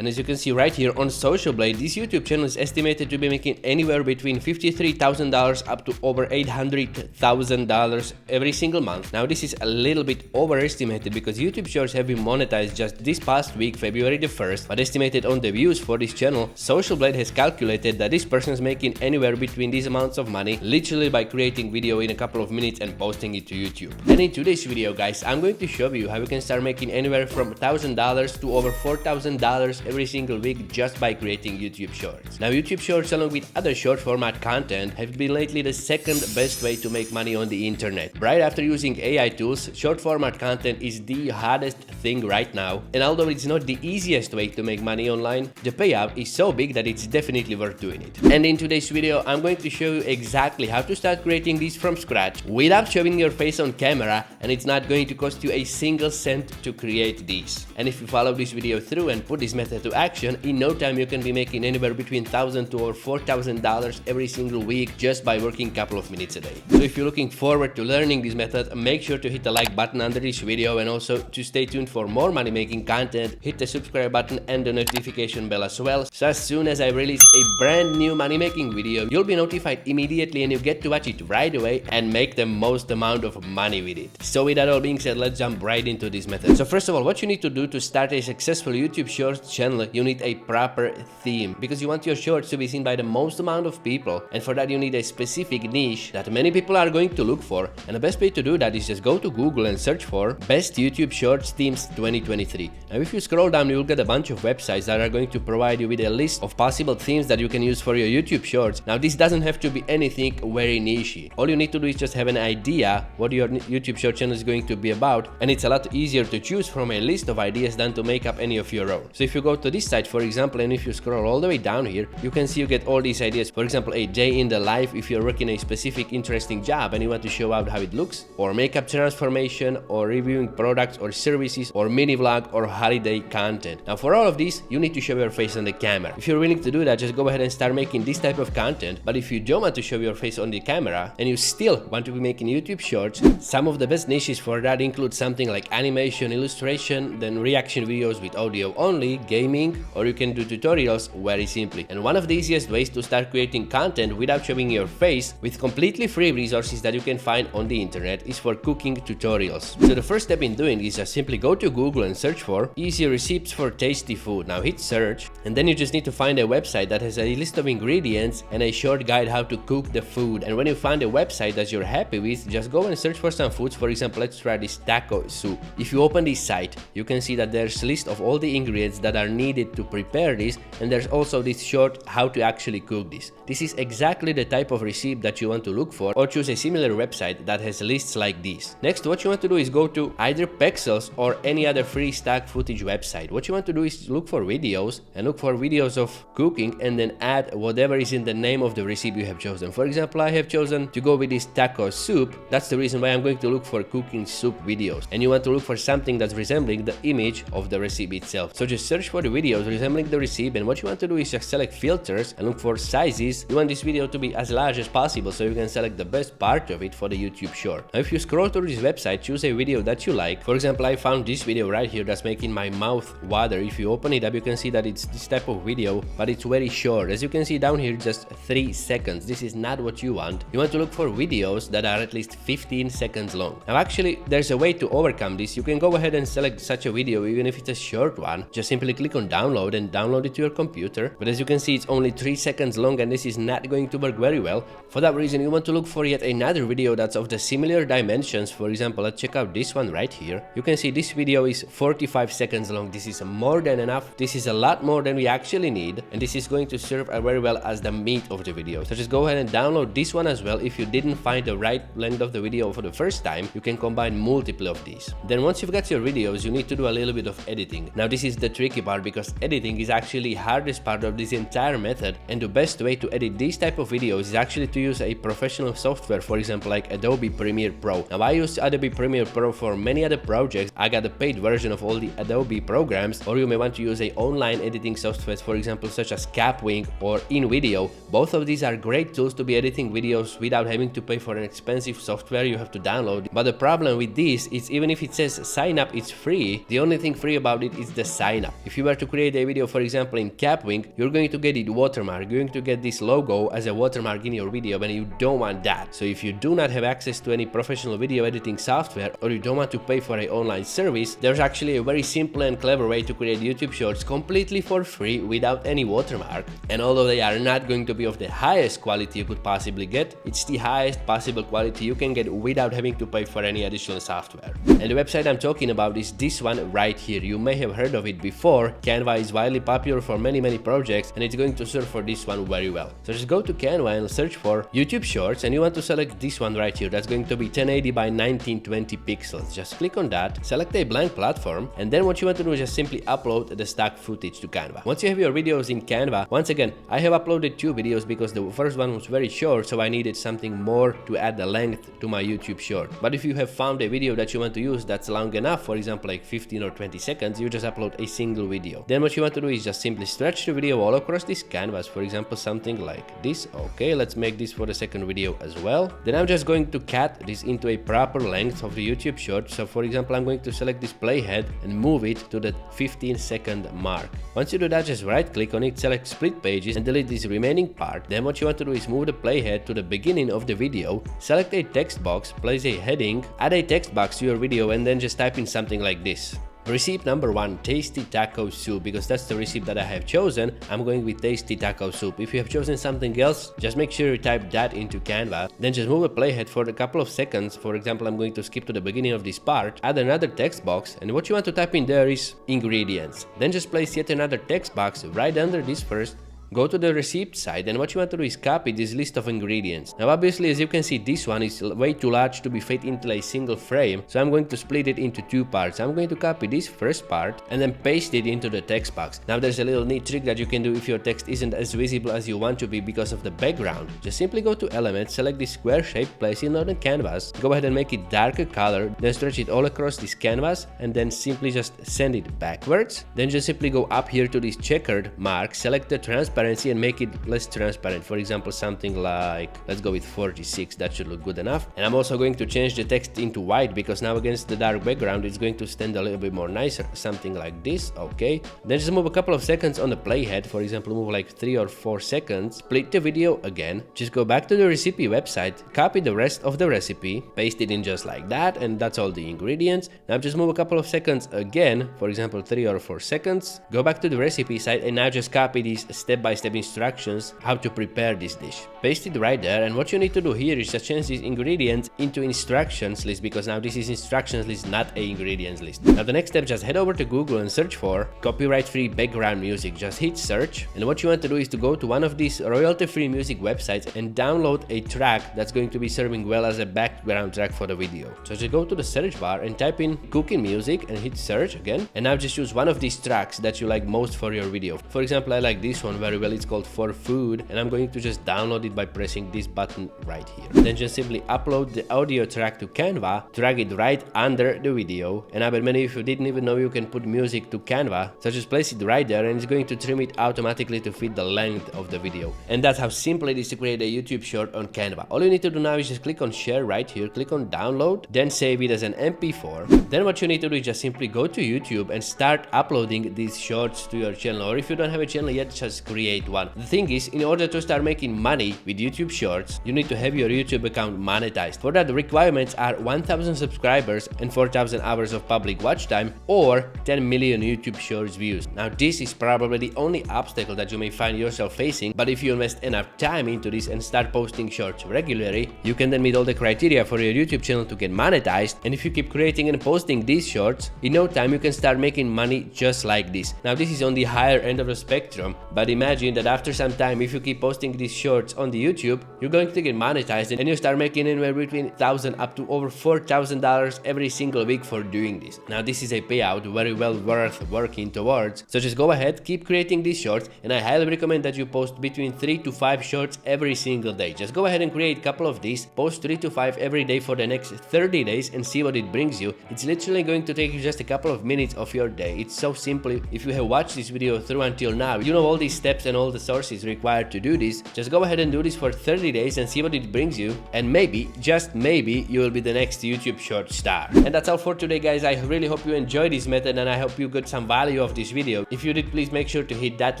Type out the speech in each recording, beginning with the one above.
And as you can see right here on Social Blade, this YouTube channel is estimated to be making anywhere between $53,000 up to over $800,000 every single month. Now this is a little bit overestimated because YouTube Shorts have been monetized just this past week, February the 1st, but estimated on the views for this channel, Social Blade has calculated that this person is making anywhere between these amounts of money literally by creating video in a couple of minutes and posting it to YouTube. And in today's video, guys, I'm going to show you how you can start making anywhere from $1,000 to over $4,000 every single week just by creating YouTube Shorts. Now YouTube Shorts, along with other short format content, have been lately the second best way to make money on the internet. Right after using AI tools, short format content is the hardest thing right now, and although it's not the easiest way to make money online, the payout is so big that it's definitely worth doing it. And in today's video, I'm going to show you exactly how to start creating these from scratch without showing your face on camera, and it's not going to cost you a single cent to create these. And if you follow this video through and put this method to action, in no time you can be making anywhere between $1,000 to over $4,000 every single week just by working a couple of minutes a day. So if you're looking forward to learning this method, make sure to hit the like button under this video, and also to stay tuned for more money making content, hit the subscribe button and the notification bell as well, so as soon as I release a brand new money making video, you'll be notified immediately and you get to watch it right away and make the most amount of money with it. So with that all being said, let's jump right into this method. So first of all, what you need to do to start a successful YouTube Shorts channel, you need a proper theme, because you want your shorts to be seen by the most amount of people, and for that you need a specific niche that many people are going to look for. And the best way to do that is just go to Google and search for Best YouTube Shorts Themes 2023. Now if you scroll down, you'll get a bunch of websites that are going to provide you with a list of possible themes that you can use for your YouTube Shorts. Now this doesn't have to be anything very niche. All you need to do is just have an idea what your YouTube Short channel is going to be about, and it's a lot easier to choose from a list of ideas than to make up any of your own. So if you go to this site, for example, and if you scroll all the way down here, you can see you get all these ideas. For example, a day in the life if you're working a specific interesting job and you want to show out how it looks, or makeup transformation, or reviewing products or services, or mini vlog, or holiday content. Now for all of these, you need to show your face on the camera. If you're willing to do that, just go ahead and start making this type of content. But if you don't want to show your face on the camera and you still want to be making YouTube Shorts, some of the best niches for that include something like animation, illustration, then reaction videos with audio only, gaming, or you can do tutorials very simply. And one of the easiest ways to start creating content without showing your face with completely free resources that you can find on the internet is for cooking tutorials. So the first step in doing is just simply go to Google and search for easy recipes for tasty food. Now hit search, and then you just need to find a website that has a list of ingredients and a short guide how to cook the food. And when you find a website that you're happy with, just go and search for some foods. For example, let's try this taco soup. If you open this site, you can see that there's a list of all the ingredients that are needed to prepare this, and there's also this short how to actually cook this. This is exactly the type of recipe that you want to look for, or choose a similar website that has lists like these. Next, what you want to do is go to either Pexels or any other free stock footage website. What you want to do is look for videos and look for videos of cooking, and then add whatever is in the name of the recipe you have chosen. For example, I have chosen to go with this taco soup. That's the reason why I'm going to look for cooking soup videos. And you want to look for something that's resembling the image of the recipe itself. So just search for the videos resembling the recipe, and what you want to do is just select filters and look for sizes. You want this video to be as large as possible so you can select the best part of it for the YouTube Short. Now if you scroll through this website, choose a video that you like. For example, I found this video right here that's making my mouth water. If you open it up, you can see that it's this type of video, but it's very short. As you can see down here, just 3 seconds. This is not what you want. You want to look for videos that are at least 15 seconds long. Now actually, there's a way to overcome this. You can go ahead and select such a video, even if it's a short one. Just simply click on download and download it to your computer. But as you can see, it's only 3 seconds long, and this is not going to work very well. For that reason, you want to look for yet another video that's of the similar dimensions. For example, let's check out this one right here. You can see this video is 45 seconds long. This is more than enough. This is a lot more than we actually need, and this is going to serve very well as the meat of the video. So just go ahead and download this one as well. If you didn't find the right length of the video for the first time, you can combine multiple of these. Then once you've got your videos, you need to do a little bit of editing. Now this is the tricky part, because editing is actually the hardest part of this entire method, and the best way to edit these type of videos is actually to use a professional software, for example like Adobe Premiere Pro. Now I use Adobe Premiere Pro for many other projects. I got a paid version of all the Adobe programs, or you may want to use a online editing software, for example such as Capwing or InVideo. Both of these are great tools to be editing videos without having to pay for an expensive software you have to download. But the problem with this is, even if it says sign up, it's free, the only thing free about it is the sign up. If you were to create a video, for example, in Capwing, you're going to get it watermark. You're going to get this logo as a watermark in your video, and you don't want that. So if you do not have access to any professional video editing software, or you don't want to pay for an online service, there's actually a very simple and clever way to create YouTube Shorts completely for free without any watermark. And although they are not going to be of the highest quality you could possibly get, it's the highest possible quality you can get without having to pay for any additional software. And the website I'm talking about is this one right here. You may have heard of it before. Canva is widely popular for many projects, and it's going to serve for this one very well. So just go to Canva and search for YouTube Shorts, and you want to select this one right here. That's going to be 1080 by 1920 pixels. Just click on that, select a blank platform, and then what you want to do is just simply upload the stock footage to Canva. Once you have your videos in Canva, once again, I have uploaded 2 videos because the first one was very short, so I needed something more to add the length to my YouTube short. But if you have found a video that you want to use that's long enough, for example like 15 or 20 seconds, you just upload a single video. Then what you want to do is just simply stretch the video all across this canvas, for example something like this. Okay, let's make this for the second video as well. Then I'm just going to cut this into a proper length of the YouTube short. So for example, I'm going to select this playhead and move it to the 15-second mark. Once you do that, just right click on it, select split pages and delete this remaining part. Then what you want to do is move the playhead to the beginning of the video, select a text box, place a heading, add a text box to your video, and then just type in something like this. Recipe number 1, tasty taco soup, because that's the recipe that I have chosen. I'm going with tasty taco soup. If you have chosen something else, just make sure you type that into Canva. Then just move a playhead for a couple of seconds. For example, I'm going to skip to the beginning of this part, add another text box, and what you want to type in there is ingredients. Then just place yet another text box right under this first. Go to the receipt side, and what you want to do is copy this list of ingredients. Now obviously, as you can see, this one is way too large to be fit into a single frame, so I'm going to split it into 2 parts. I'm going to copy this first part and then paste it into the text box. Now there's a little neat trick that you can do if your text isn't as visible as you want to be because of the background. Just simply go to Elements, select this square shape, place it on the canvas, go ahead and make it darker color, then stretch it all across this canvas, and then simply just send it backwards. Then just simply go up here to this checkered mark, select the transparency and make it less transparent. For example, something like, let's go with 46, that should look good enough. And I'm also going to change the text into white, because now against the dark background it's going to stand a little bit more nicer, something like this. Okay, then just move a couple of seconds on the playhead, for example move like 3 or 4 seconds, split the video again, just go back to the recipe website, copy the rest of the recipe, paste it in just like that, and that's all the ingredients. Now just move a couple of seconds again, for example 3 or 4 seconds, go back to the recipe site, and now just copy these step-by-step instructions how to prepare this dish. Paste it right there, and what you need to do here is just change these ingredients into instructions list, because now this is instructions list, not a ingredients list. Now the next step, just head over to Google and search for copyright-free background music. Just hit search, and what you want to do is to go to one of these royalty-free music websites and download a track that's going to be serving well as a background track for the video. So just go to the search bar and type in cooking music and hit search again, and now just choose one of these tracks that you like most for your video. For example, I like this one very well. It's called For Food, and I'm going to just download it by pressing this button right here. Then just simply upload the audio track to Canva, drag it right under the video, and I bet many of you didn't even know you can put music to Canva, so just place it right there, and it's going to trim it automatically to fit the length of the video. And that's how simple it is to create a YouTube short on Canva. All you need to do now is just click on share right here, click on download, then save it as an MP4. Then what you need to do is just simply go to YouTube and start uploading these shorts to your channel, or if you don't have a channel yet, just create one. The thing is, in order to start making money with YouTube Shorts, you need to have your YouTube account monetized. For that, the requirements are 1000 subscribers and 4000 hours of public watch time, or 10 million YouTube Shorts views. Now this is probably the only obstacle that you may find yourself facing, but if you invest enough time into this and start posting shorts regularly, you can then meet all the criteria for your YouTube channel to get monetized. And if you keep creating and posting these shorts, in no time you can start making money just like this. Now this is on the higher end of the spectrum, but imagine that after some time, if you keep posting these shorts on the YouTube, you're going to get monetized, and you start making anywhere between $1,000 up to over $4,000 every single week for doing this. Now this is a payout very well worth working towards, so just go ahead, keep creating these shorts, and I highly recommend that you post between 3 to 5 shorts every single day. Just go ahead and create a couple of these, post 3 to 5 every day for the next 30 days and see what it brings you. It's literally going to take you just a couple of minutes of your day. It's so simple. If you have watched this video through until now, you know all these steps steps and all the sources required to do this, just go ahead and do this for 30 days and see what it brings you, and maybe, just maybe, you will be the next YouTube short star. And that's all for today, guys. I really hope you enjoyed this method and I hope you got some value of this video. If you did, please make sure to hit that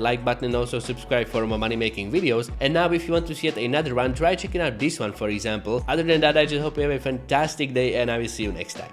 like button and also subscribe for more money making videos. And now if you want to see yet another one, try checking out this one for example. Other than that, I just hope you have a fantastic day and I will see you next time.